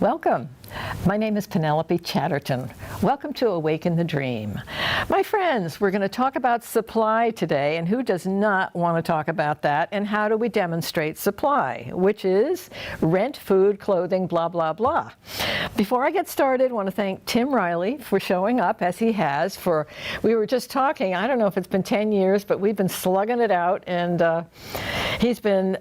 Welcome. My name is Penelope Chatterton. Welcome to Awaken the Dream. My friends, we're going to talk about supply today, and who does not want to talk about that, and how do we demonstrate supply, which is rent, food, clothing, blah, blah, blah. Before I get started, I want to thank Tim Riley for showing up as he has we were just talking, I don't know if it's been 10 years, but we've been slugging it out, and he's been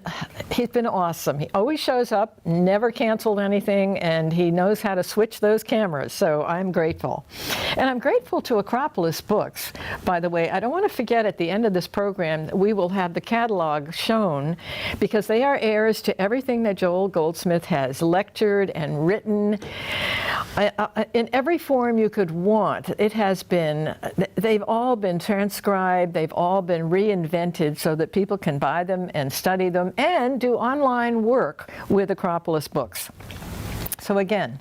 awesome. He always shows up, never canceled anything, and he knows how to switch those cameras, so I'm grateful. And I'm grateful to Acropolis Books. By the way, I don't want to forget at the end of this program, we will have the catalog shown because they are heirs to everything that Joel Goldsmith has lectured and written in every form you could want. They've all been transcribed, they've all been reinvented so that people can buy them and study them and do online work with Acropolis Books. So again,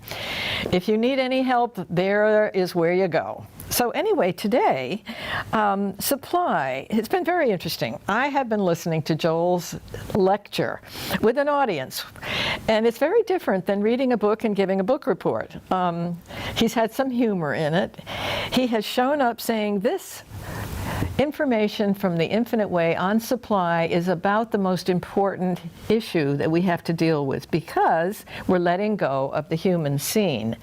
if you need any help, there is where you go. So anyway, today, supply, it's been very interesting. I have been listening to Joel's lecture with an audience, and it's very different than reading a book and giving a book report. He's had some humor in it. He has shown up saying this information from the Infinite Way on supply is about the most important issue that we have to deal with because we're letting go of the human scene.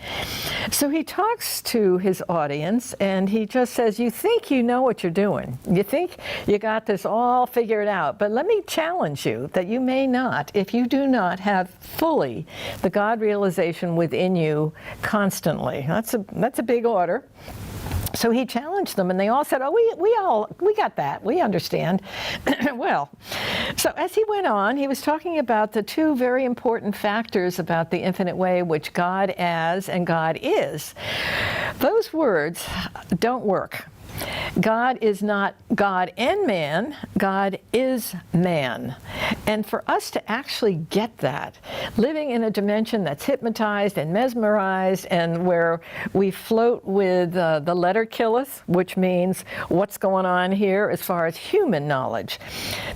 So he talks to his audience and he just says, you think you know what you're doing. You think you got this all figured out, but let me challenge you that you may not if you do not have fully the God realization within you constantly. That's a big order. So he challenged them, and they all said, oh, we got that. We understand. Well, so as he went on, he was talking about the two very important factors about the Infinite Way, which God as and God is. Those words don't work. God is not God and man, God is man. And for us to actually get that, living in a dimension that's hypnotized and mesmerized and where we float with the letter killeth, which means what's going on here as far as human knowledge.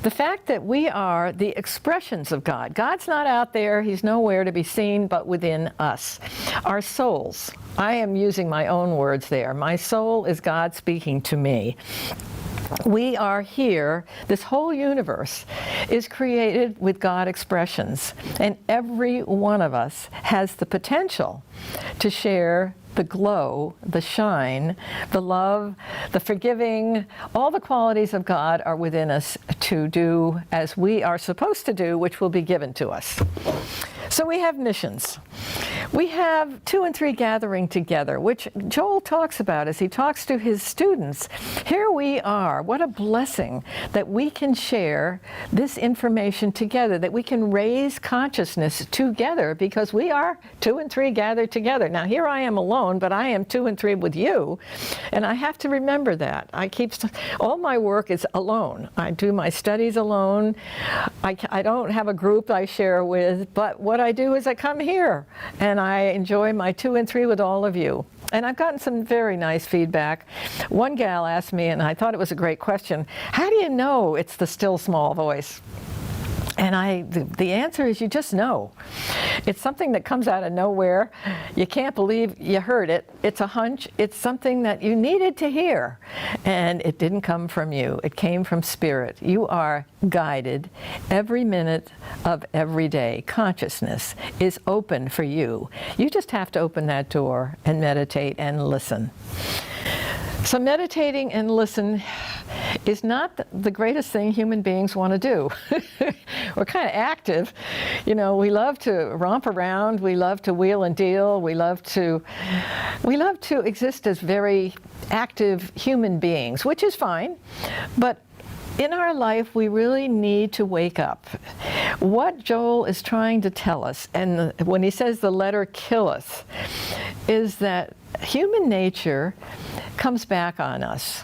The fact that we are the expressions of God. God's not out there, he's nowhere to be seen but within us. Our souls. I am using my own words there. My soul is God speaking to me. We are here. This whole universe is created with God expressions, and every one of us has the potential to share the glow, the shine, the love, the forgiving, all the qualities of God are within us to do as we are supposed to do, which will be given to us. So we have missions. We have 2 and 3 gathering together, which Joel talks about as he talks to his students. Here we are. What a blessing that we can share this information together, that we can raise consciousness together because we are 2 and 3 gathered together. Now here I am alone, but I am 2 and 3 with you, and I have to remember that. All my work is alone. I do my studies alone. I don't have a group I share with, but what I do is I come here and I enjoy my 2 and 3 with all of you. And I've gotten some very nice feedback. One gal asked me, and I thought it was a great question, how do you know it's the still small voice? And the answer is you just know. It's something that comes out of nowhere. You can't believe you heard it. It's a hunch. It's something that you needed to hear. And it didn't come from you. It came from Spirit. You are guided every minute of every day. Consciousness is open for you. You just have to open that door and meditate and listen. So meditating and listen is not the greatest thing human beings want to do. We're kind of active. You know, we love to romp around, we love to wheel and deal, we love to exist as very active human beings, which is fine, but in our life, we really need to wake up. What Joel is trying to tell us, and when he says the letter killeth, is that human nature comes back on us.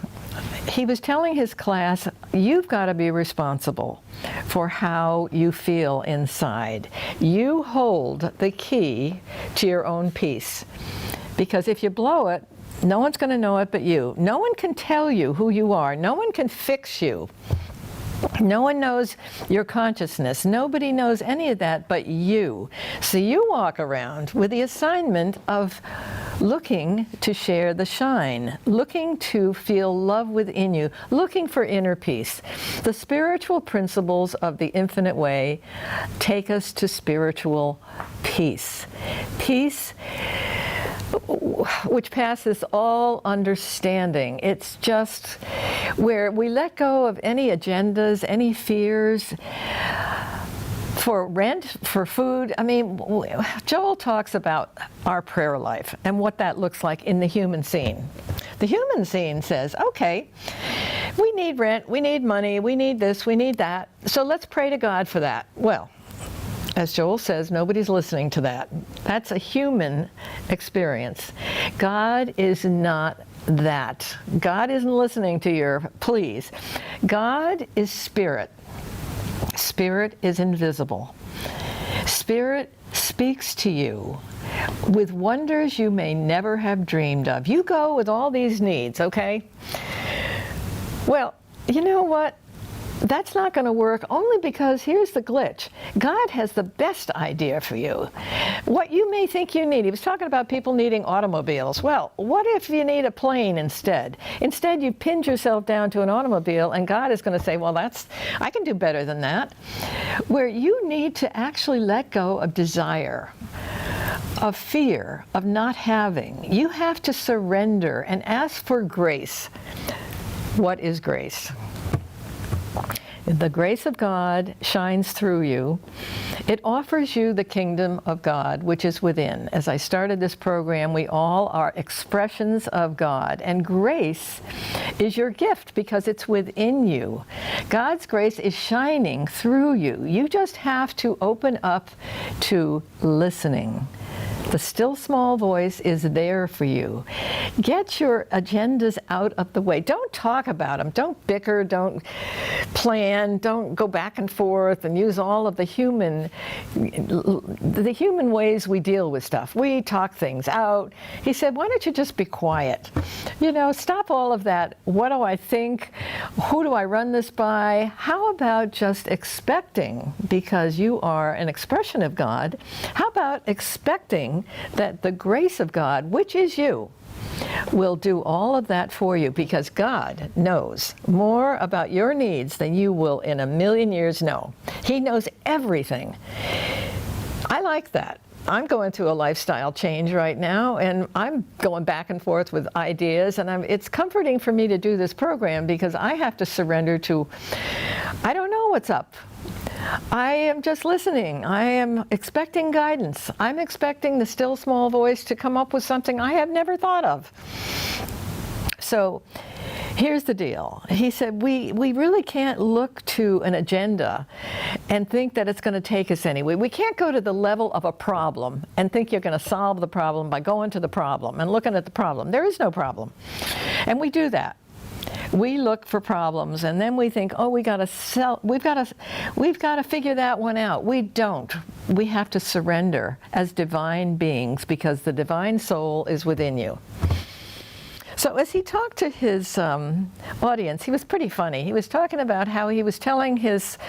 He was telling his class, you've got to be responsible for how you feel inside. You hold the key to your own peace. Because if you blow it, no one's going to know it but you. No one can tell you who you are. No one can fix you. No one knows your consciousness. Nobody knows any of that but you. So you walk around with the assignment of looking to share the shine, looking to feel love within you, looking for inner peace. The spiritual principles of the infinite way take us to spiritual peace. Peace which passes all understanding. It's just where we let go of any agendas, any fears for rent, for food. I mean, Joel talks about our prayer life and what that looks like in the human scene. The human scene says, okay, we need rent, we need money, we need this, we need that, so let's pray to God for that. Well, as Joel says, nobody's listening to that. That's a human experience. God is not that. God isn't listening to your pleas. God is spirit. Spirit is invisible. Spirit speaks to you with wonders you may never have dreamed of. You go with all these needs, okay? Well, you know what? That's not going to work, only because here's the glitch. God has the best idea for you. What you may think you need. He was talking about people needing automobiles. Well, what if you need a plane instead? Instead, you pinned yourself down to an automobile, and God is going to say, well, I can do better than that. Where you need to actually let go of desire, of fear, of not having. You have to surrender and ask for grace. What is grace? The grace of God shines through you. It offers you the kingdom of God, which is within. As I started this program, we all are expressions of God. And grace is your gift because it's within you. God's grace is shining through you. You just have to open up to listening. The still small voice is there for you. Get your agendas out of the way. Don't talk about them. Don't bicker. Don't plan. Don't go back and forth and use all of the human ways we deal with stuff. We talk things out. He said, why don't you just be quiet? You know, stop all of that. What do I think? Who do I run this by? How about just expecting, because you are an expression of God, how about expecting that the grace of God, which is you, will do all of that for you, because God knows more about your needs than you will in a million years know. He knows everything. I like that. I'm going through a lifestyle change right now, and I'm going back and forth with ideas, and it's comforting for me to do this program because I have to surrender to, I don't know what's up. I am just listening. I am expecting guidance. I'm expecting the still small voice to come up with something I have never thought of. So here's the deal. He said, we really can't look to an agenda and think that it's going to take us anywhere. We can't go to the level of a problem and think you're going to solve the problem by going to the problem and looking at the problem. There is no problem. And we do that. We look for problems, and then we think, oh, we've got to figure that one out. We don't. We have to surrender as divine beings because the divine soul is within you. So as he talked to his audience, he was pretty funny. He was talking about how he was telling his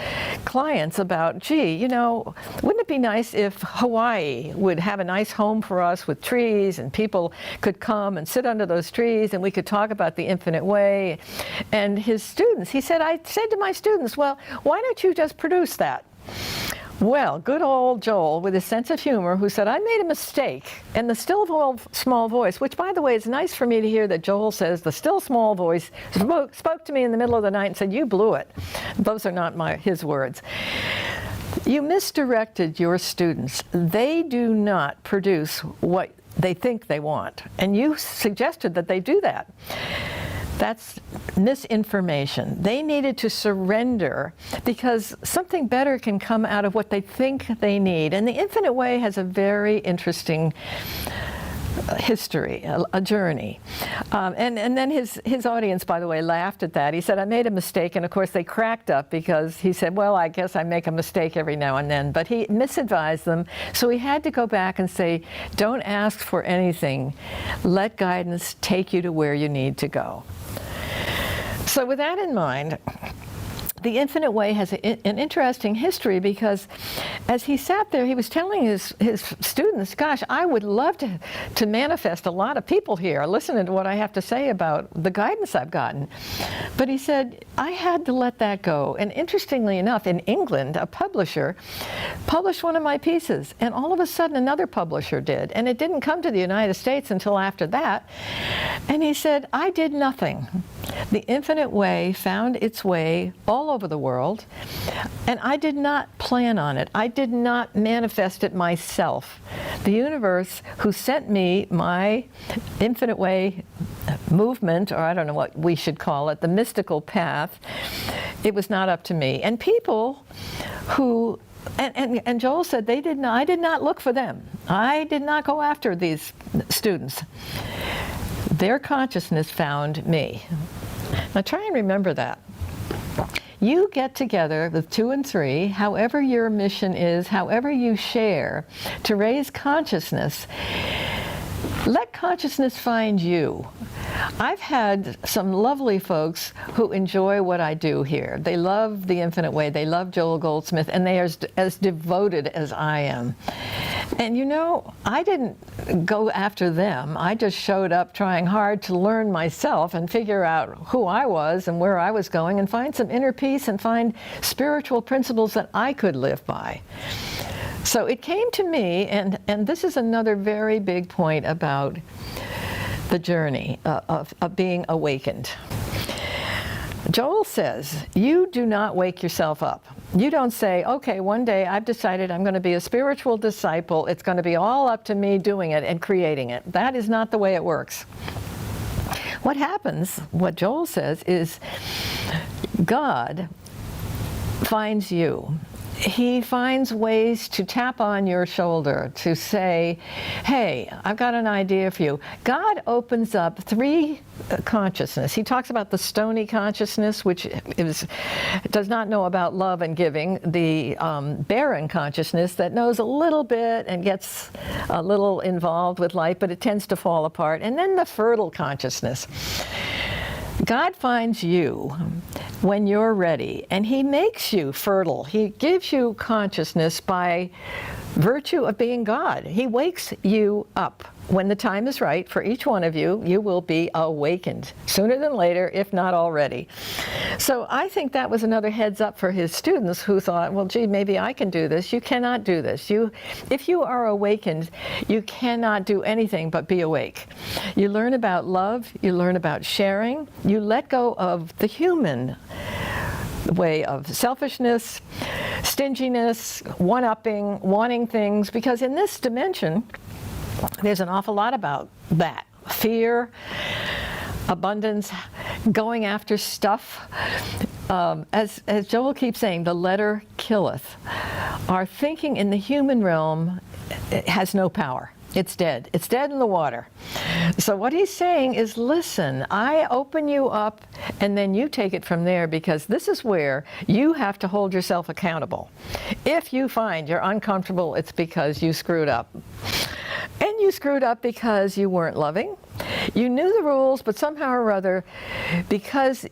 clients about, gee, you know, wouldn't it be nice if Hawaii would have a nice home for us with trees, and people could come and sit under those trees, and we could talk about the infinite way. And his students, he said, I said to my students, well, why don't you just produce that? Well, good old Joel, with his sense of humor, who said, I made a mistake. And the still small voice, which, by the way, it's nice for me to hear that Joel says the still small voice spoke to me in the middle of the night and said, you blew it. Those are not his words. You misdirected your students. They do not produce what they think they want. And you suggested that they do that. That's misinformation. They needed to surrender because something better can come out of what they think they need. And the infinite way has a very interesting history, a journey. And then his audience, by the way, laughed at that. He said, I made a mistake. And of course, they cracked up because he said, well, I guess I make a mistake every now and then. But he misadvised them. So he had to go back and say, don't ask for anything. Let guidance take you to where you need to go. So with that in mind, The infinite way has an interesting history because as he sat there, he was telling his students, gosh, I would love to manifest a lot of people here, listening to what I have to say about the guidance I've gotten. But he said, I had to let that go. And interestingly enough, in England, a publisher published one of my pieces, and all of a sudden another publisher did. And it didn't come to the United States until after that. And he said, I did nothing. The infinite way found its way all over the world, and I did not plan on it. I did not manifest it myself. The universe, who sent me my infinite way movement, or I don't know what we should call it, the mystical path, it was not up to me. And people who and Joel said I did not look for them. I did not go after these students. Their consciousness found me. Now try and remember that. You get together with 2 and 3, however your mission is, however you share, to raise consciousness. Let consciousness find you. I've had some lovely folks who enjoy what I do here. They love the infinite way. They love Joel Goldsmith, and they are as devoted as I am. And you know, I didn't go after them. I just showed up trying hard to learn myself and figure out who I was and where I was going and find some inner peace and find spiritual principles that I could live by. So it came to me, and this is another very big point about the journey of being awakened. Joel says, you do not wake yourself up. You don't say, okay, one day I've decided I'm going to be a spiritual disciple. It's going to be all up to me doing it and creating it. That is not the way it works. What happens, what Joel says, is God finds you. He finds ways to tap on your shoulder to say, hey, I've got an idea for you. God opens up 3 consciousness. He talks about the stony consciousness, which does not know about love and giving, the barren consciousness that knows a little bit and gets a little involved with life, but it tends to fall apart, and then the fertile consciousness. God finds you when you're ready, and He makes you fertile. He gives you consciousness by virtue of being God. He wakes you up. When the time is right for each one of you, you will be awakened sooner than later, if not already. So I think that was another heads up for his students who thought, well, gee, maybe I can do this. You cannot do this. If you are awakened, you cannot do anything but be awake. You learn about love. You learn about sharing. You let go of the human way of selfishness, stinginess, one-upping, wanting things, because in this dimension, there's an awful lot about that. Fear, abundance, going after stuff. As Joel keeps saying, the letter killeth. Our thinking in the human realm has no power. It's dead. It's dead in the water. So what he's saying is, listen, I open you up, and then you take it from there, because this is where you have to hold yourself accountable. If you find you're uncomfortable, it's because you screwed up. And you screwed up because you weren't loving. You knew the rules, but somehow or other, because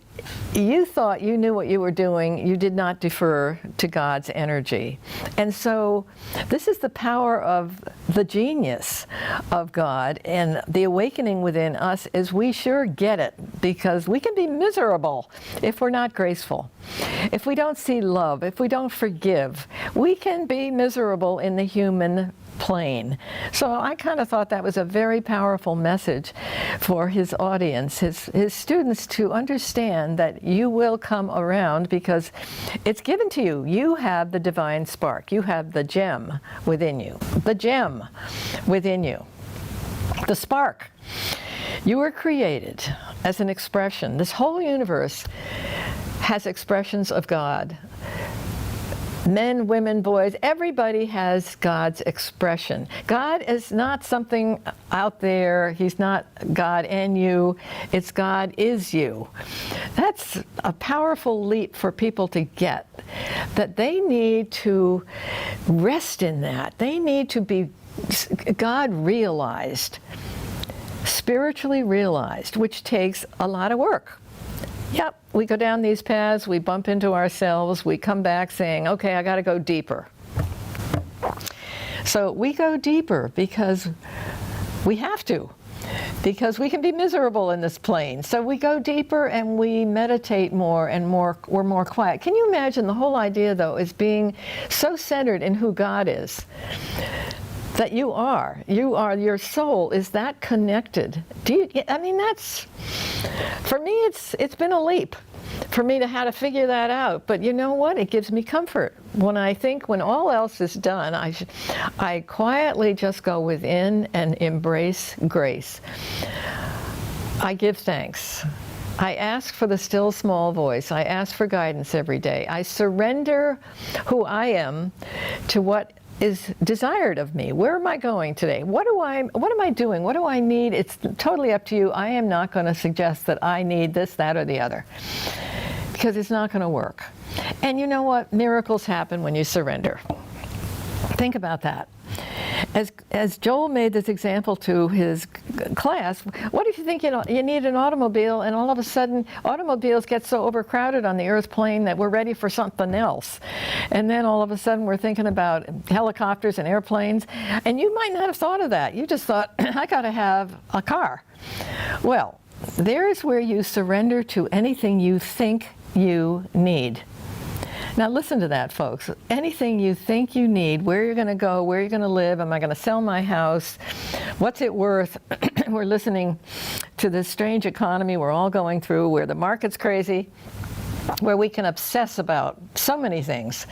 you thought you knew what you were doing, you did not defer to God's energy. And so this is the power of the genius of God, and the awakening within us is we sure get it, because we can be miserable if we're not graceful. If we don't see love, if we don't forgive, we can be miserable in the human plane. So I kind of thought that was a very powerful message for his audience, his students, to understand that you will come around because it's given to you. You have the divine spark. You have the gem within you. The gem within you. The spark. You were created as an expression. This whole universe has expressions of God. Men, women, boys, everybody has God's expression. God is not something out there. He's not God and you. It's God is you. That's a powerful leap for people to get, that they need to rest in that. They need to be God realized, spiritually realized, which takes a lot of work. Yep, we go down these paths, we bump into ourselves, we come back saying, okay, I got to go deeper. So we go deeper because we have to, because we can be miserable in this plane. So we go deeper and we meditate more and more, we're more quiet. Can you imagine the whole idea, though, is being so centered in who God is, that your soul is that connected. I mean, that's, for me, it's been a leap for me to how to figure that out. But you know what? It gives me comfort. When I think when all else is done, I quietly just go within and embrace grace. I give thanks. I ask for the still small voice. I ask for guidance every day. I surrender who I am to what is desired of me. Where am I going today? What am I doing? What do I need? It's totally up to you. I am not going to suggest that I need this, that, or the other, because it's not going to work. And you know what? Miracles happen when you surrender. Think about that. As Joel made this example to his class, what if you think you need an automobile, and all of a sudden automobiles get so overcrowded on the earth plane that we're ready for something else, and then all of a sudden we're thinking about helicopters and airplanes, and you might not have thought of that. You just thought, I got to have a car. Well, there is where you surrender to anything you think you need. Now listen to that, folks. Anything you think you need, where you're going to go, where you're going to live, am I going to sell my house, what's it worth? We're listening to this strange economy we're all going through, where the market's crazy, where we can obsess about so many things,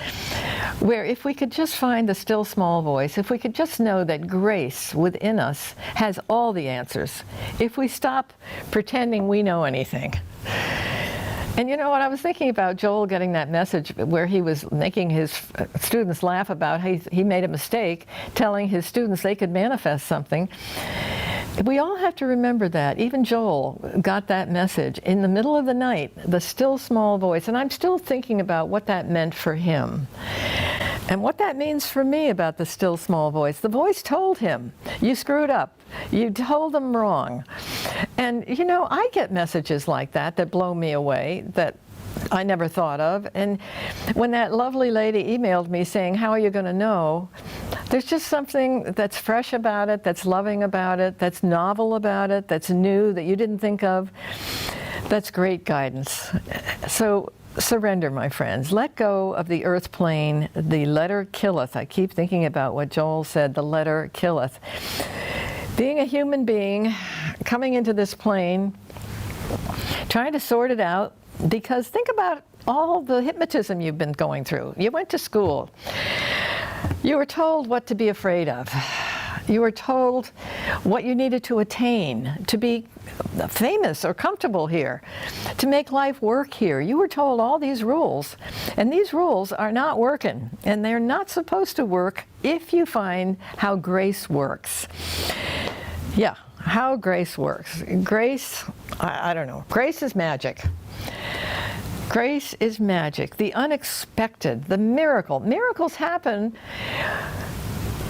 where if we could just find the still small voice, if we could just know that grace within us has all the answers, if we stop pretending we know anything. And you know what, I was thinking about Joel getting that message where he was making his students laugh about how he made a mistake telling his students they could manifest something. We all have to remember that. Even Joel got that message in the middle of the night, the still small voice. And I'm still thinking about what that meant for him. And what that means for me about the still small voice. The voice told him, you screwed up. You told them wrong. And you know, I get messages like that blow me away, that I never thought of. And when that lovely lady emailed me saying, how are you going to know? There's just something that's fresh about it, that's loving about it, that's novel about it, that's new, that you didn't think of. That's great guidance. So surrender, my friends. Let go of the earth plane. The letter killeth. I keep thinking about what Joel said, the letter killeth. Being a human being, coming into this plane, trying to sort it out, because think about all the hypnotism you've been going through. You went to school. You were told what to be afraid of. You were told what you needed to attain, to be famous or comfortable here, to make life work here. You were told all these rules, and these rules are not working, and they're not supposed to work if you find how grace works. Yeah, how grace works. Grace, I don't know. Grace is magic. Grace is magic. The unexpected, the miracle. Miracles happen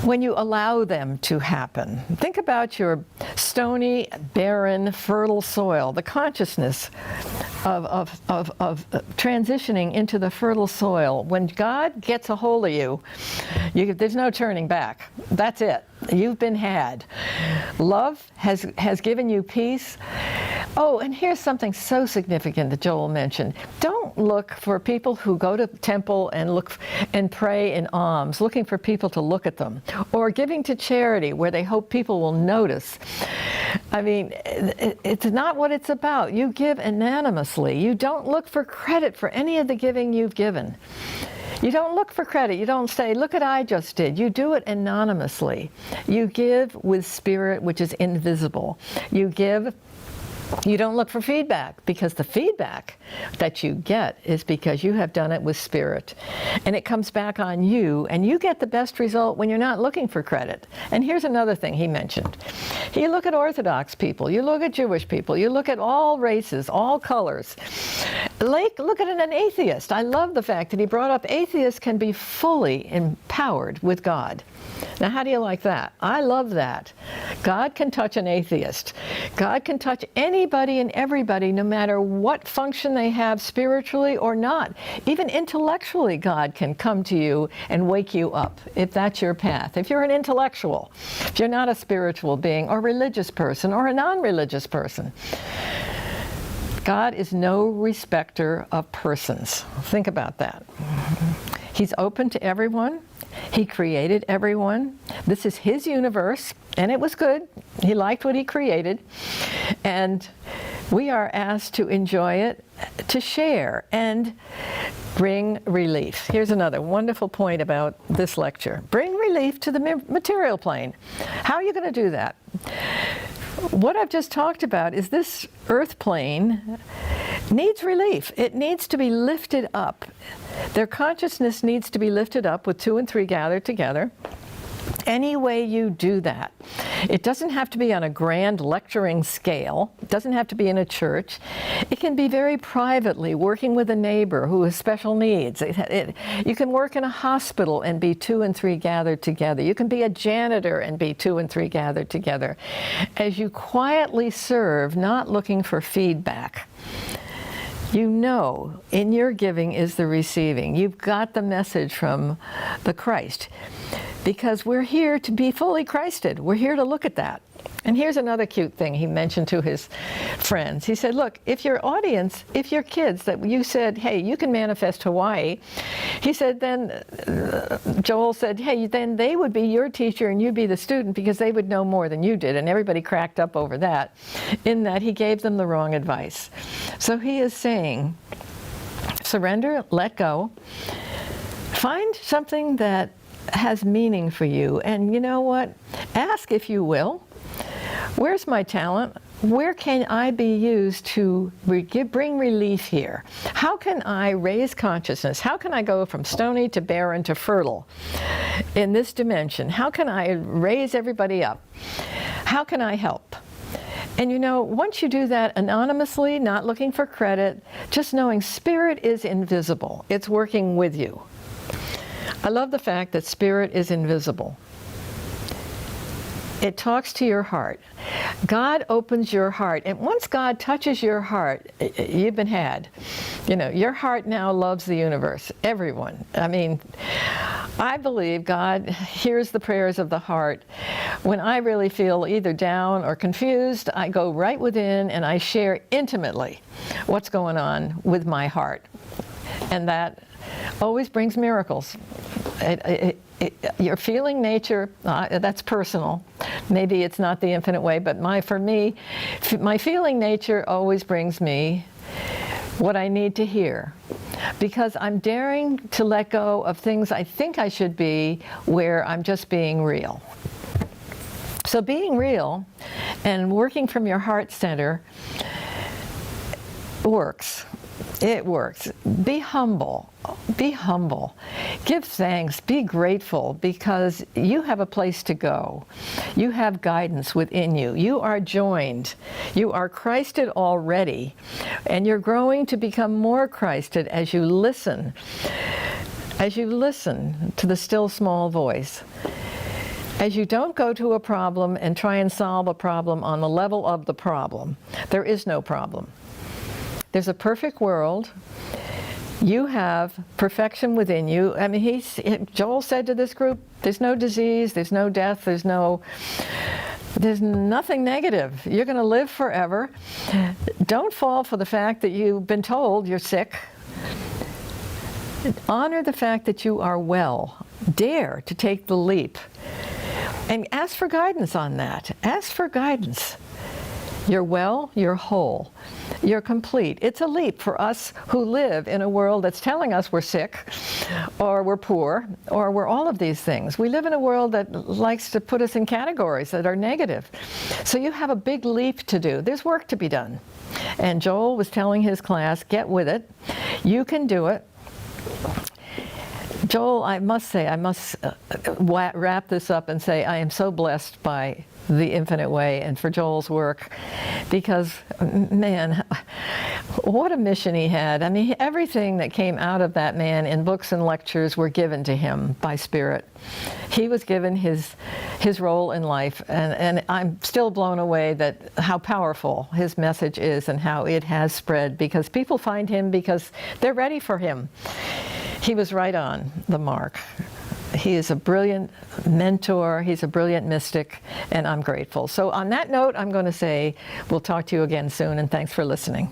when you allow them to happen. Think about your stony, barren, fertile soil, the consciousness of transitioning into the fertile soil. When God gets a hold of you, there's no turning back. That's it. You've been had. Love has given you peace. Oh, and here's something so significant that Joel mentioned. Don't look for people who go to the temple and look and pray in alms, looking for people to look at them, or giving to charity where they hope people will notice. I mean, it's not what it's about. You give anonymously. You don't look for credit for any of the giving you've given. You don't look for credit. You don't say, look what I just did. You do it anonymously. You give with spirit, which is invisible. You give. You don't look for feedback, because the feedback that you get is because you have done it with spirit. And it comes back on you, and you get the best result when you're not looking for credit. And here's another thing he mentioned. You look at Orthodox people, you look at Jewish people, you look at all races, all colors, Look at an atheist. I love the fact that he brought up atheists can be fully empowered with God. Now, how do you like that? I love that. God can touch an atheist. God can touch anybody and everybody, no matter what function they have spiritually or not. Even intellectually, God can come to you and wake you up, if that's your path. If you're an intellectual, if you're not a spiritual being or religious person or a non-religious person. God is no respecter of persons. Think about that. He's open to everyone. He created everyone. This is his universe, and it was good. He liked what he created. And we are asked to enjoy it, to share, and bring relief. Here's another wonderful point about this lecture. Bring relief to the material plane. How are you going to do that? What I've just talked about is this earth plane needs relief. It needs to be lifted up. Their consciousness needs to be lifted up with 2 and 3 gathered together. Any way you do that. It doesn't have to be on a grand lecturing scale. It doesn't have to be in a church. It can be very privately, working with a neighbor who has special needs. You can work in a hospital and be 2 and 3 gathered together. You can be a janitor and be 2 and 3 gathered together. As you quietly serve, not looking for feedback. You know, in your giving is the receiving. You've got the message from the Christ. Because we're here to be fully Christed. We're here to look at that. And here's another cute thing he mentioned to his friends. He said, look, if your audience, if your kids that you said, hey, you can manifest Hawaii, he said, then Joel said, hey, then they would be your teacher and you'd be the student because they would know more than you did. And everybody cracked up over that, in that he gave them the wrong advice. So he is saying, surrender, let go, find something that has meaning for you. And you know what? Ask, if you will, where's my talent? Where can I be used to bring relief here? How can I raise consciousness? How can I go from stony to barren to fertile in this dimension? How can I raise everybody up? How can I help? And you know, once you do that anonymously, not looking for credit, just knowing spirit is invisible. It's working with you. I love the fact that spirit is invisible. It talks to your heart. God opens your heart. And once God touches your heart, you've been had. You know, your heart now loves the universe, everyone. I mean, I believe God hears the prayers of the heart. When I really feel either down or confused, I go right within and I share intimately what's going on with my heart. And that always brings miracles. Your feeling nature, that's personal. Maybe it's not the infinite way, but for me, my feeling nature always brings me what I need to hear. Because I'm daring to let go of things I think I should be, where I'm just being real. So being real and working from your heart center works. It works. Be humble. Be humble. Give thanks. Be grateful, because you have a place to go. You have guidance within you. You are joined. You are Christed already, and you're growing to become more Christed as you listen. As you listen to the still small voice. As you don't go to a problem and try and solve a problem on the level of the problem. There is no problem. There's a perfect world. You have perfection within you. I mean, Joel said to this group, there's no disease, there's no death, there's nothing negative. You're going to live forever. Don't fall for the fact that you've been told you're sick. Honor the fact that you are well. Dare to take the leap. And ask for guidance on that. Ask for guidance. You're well, you're whole, you're complete. It's a leap for us who live in a world that's telling us we're sick, or we're poor, or we're all of these things. We live in a world that likes to put us in categories that are negative. So you have a big leap to do. There's work to be done. And Joel was telling his class, get with it. You can do it. Joel, I must say, I must wrap this up and say I am so blessed by the Infinite Way and for Joel's work, because, man, What a mission he had. I mean, everything that came out of that man in books and lectures were given to him by Spirit. He was given his role in life, and I'm still blown away that how powerful his message is and how it has spread, because people find him because they're ready for him. He was right on the mark. He is a brilliant mentor, he's a brilliant mystic, and I'm grateful. So on that note, I'm going to say we'll talk to you again soon, and thanks for listening.